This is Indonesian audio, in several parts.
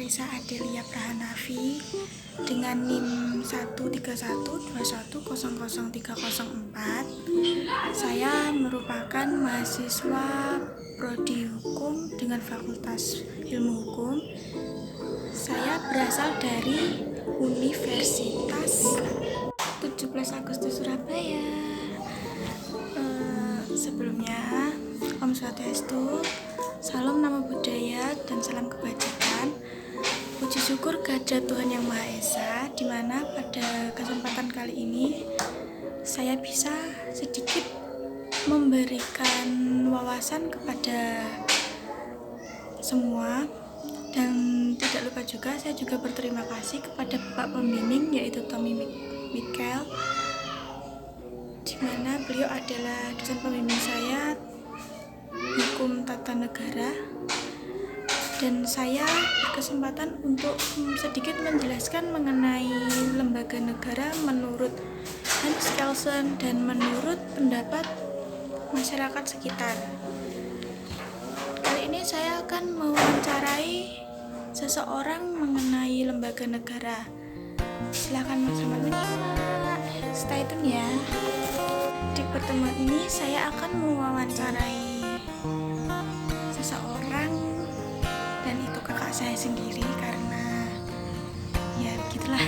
Marisa Adelia Prahanafi dengan NIM 13121000304. Saya merupakan mahasiswa Prodi Hukum dengan Fakultas Ilmu Hukum. Saya berasal dari Universitas 17 Agustus Surabaya. Sebelumnya, Om Swastiastu, salam nama budaya dan salam kebajikan. Puji syukur kehadirat Tuhan Yang Maha Esa, di mana pada kesempatan kali ini saya bisa sedikit memberikan wawasan kepada semua. Dan tidak lupa juga, saya juga berterima kasih kepada Bapak Pembimbing, yaitu Tommy Michael, di mana beliau adalah dosen pembimbing saya Hukum Tata Negara. Dan saya berkesempatan untuk sedikit menjelaskan mengenai lembaga negara menurut Hans Kelsen dan menurut pendapat masyarakat sekitar. Kali ini saya akan mewawancarai seseorang mengenai lembaga negara. Silakan selamat menyimak. Stay tune ya. Di pertemuan ini saya akan mewawancarai seseorang, dan itu kakak saya sendiri karena ya begitulah.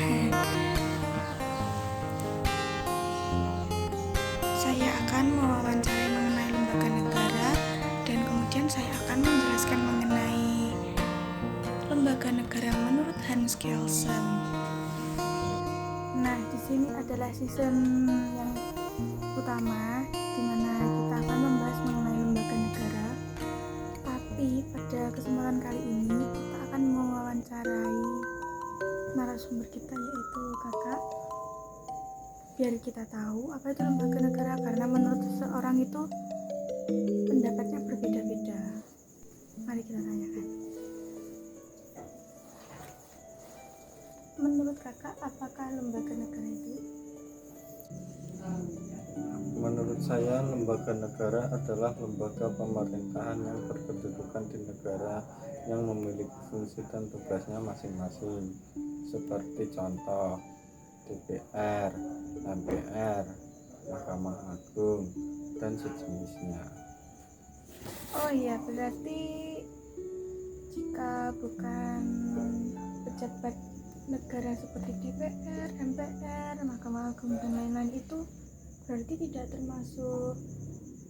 Saya akan mewawancarai mengenai lembaga negara dan kemudian saya akan menjelaskan mengenai lembaga negara menurut Hans Kelsen. Nah, di sini adalah season yang utama di mana kita akan membahas mengenai lembaga negara. Tapi pada kesempatan kali ini kita akan mewawancarai narasumber kita, yaitu kakak, biar kita tahu apa itu lembaga negara, karena menurut seseorang itu pendapatnya berbeda-beda. Mari kita tanyakan. Menurut kakak, apakah lembaga negara itu? Menurut saya, lembaga negara adalah lembaga pemerintahan yang berkedudukan di negara yang memiliki fungsi dan tugasnya masing-masing, seperti contoh DPR, MPR, Mahkamah Agung, dan sejenisnya. Oh iya, berarti jika bukan pejabat negara seperti DPR, MPR, Mahkamah Agung, dan lain-lain itu berarti tidak termasuk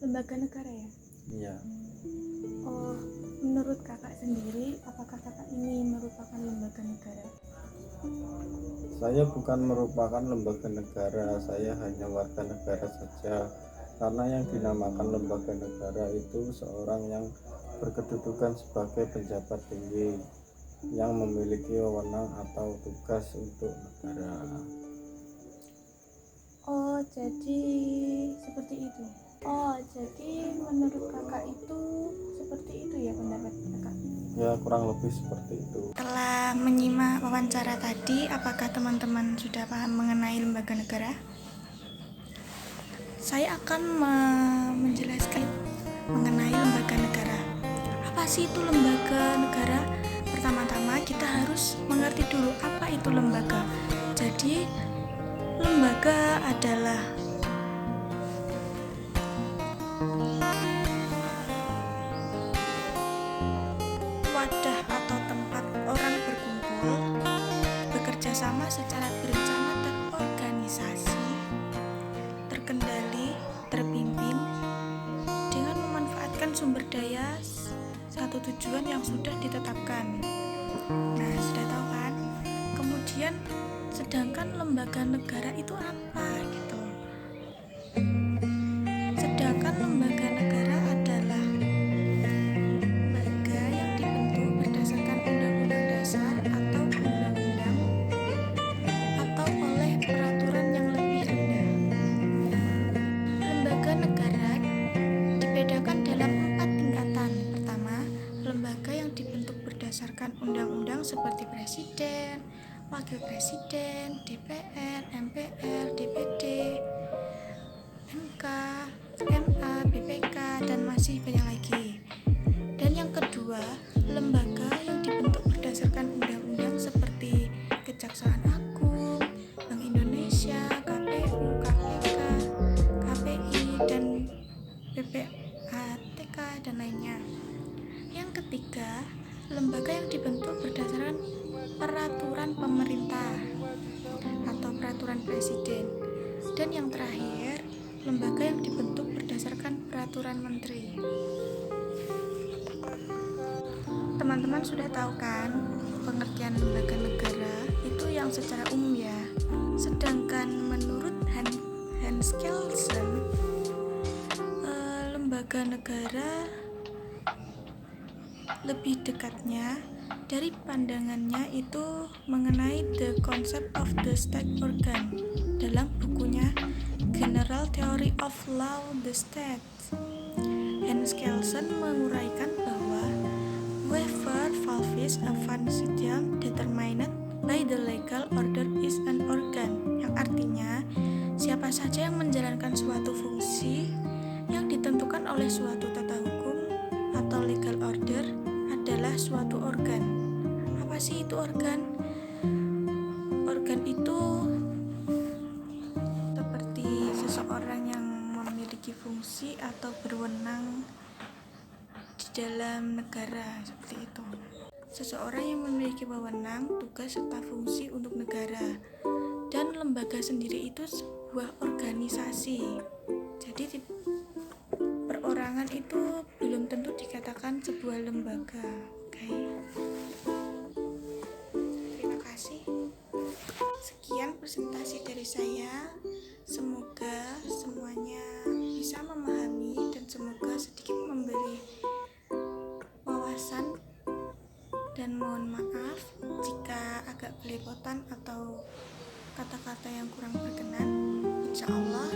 lembaga negara ya? Iya. Oh, menurut kakak sendiri, apakah kakak ini merupakan lembaga negara? Saya bukan merupakan lembaga negara, saya hanya warga negara saja. Karena yang dinamakan lembaga negara itu seorang yang berkedudukan sebagai pejabat tinggi yang memiliki wewenang atau tugas untuk negara. Oh, jadi seperti itu. Oh, jadi menurut kakak itu seperti itu ya pendapat kakak? Ya, kurang lebih seperti itu. Setelah menyimak wawancara tadi, apakah teman-teman sudah paham mengenai lembaga negara? Saya akan menjelaskan mengenai lembaga negara. Apa sih itu lembaga negara? Pertama-tama kita harus mengerti dulu apa itu lembaga. Jadi lembaga adalah wadah atau tempat orang berkumpul, bekerja sama secara berencana terorganisasi, terkendali, terpimpin, dengan memanfaatkan sumber daya satu tujuan yang sudah ditetapkan. Nah, sudah tahu kan? Kemudian sedangkan lembaga negara itu apa gitu. Sedangkan lembaga negara adalah lembaga yang dibentuk berdasarkan undang-undang dasar atau undang-undang atau oleh peraturan yang lebih rendah. Lembaga negara dibedakan dalam 4 tingkatan. Pertama, lembaga yang dibentuk berdasarkan undang-undang seperti presiden, wakil presiden, DPR, MPR, DPD, MK, MA, BPK, dan masih banyak lagi. Dan yang kedua, lembaga yang dibentuk berdasarkan undang-undang Dan yang terakhir, lembaga yang dibentuk berdasarkan peraturan menteri. Teman-teman sudah tahu kan pengertian lembaga negara itu yang secara umum ya. Sedangkan menurut Hans Kelsen, lembaga negara lebih dekatnya dari pandangannya itu mengenai the concept of the state organ dalam bukunya General Theory of Law the State. Hans Kelsen menguraikan bahwa whoever fulfills a function determined by the legal order is an organ, yang artinya siapa saja yang menjalankan suatu fungsi yang ditentukan oleh suatu tata hukum atau legal order adalah suatu organ. Apa sih itu organ? Organ itu seperti seseorang yang memiliki fungsi atau berwenang di dalam negara, seperti itu. Seseorang yang memiliki wewenang, tugas serta fungsi untuk negara. Dan lembaga sendiri itu sebuah organisasi. Jadi perorangan itu belum tentu dikatakan sebuah lembaga. Oke. Terima kasih. Sekian presentasi dari saya. Semoga semuanya bisa memahami dan semoga sedikit memberi wawasan, dan mohon maaf jika agak belepotan atau kata-kata yang kurang berkenan. Insya Allah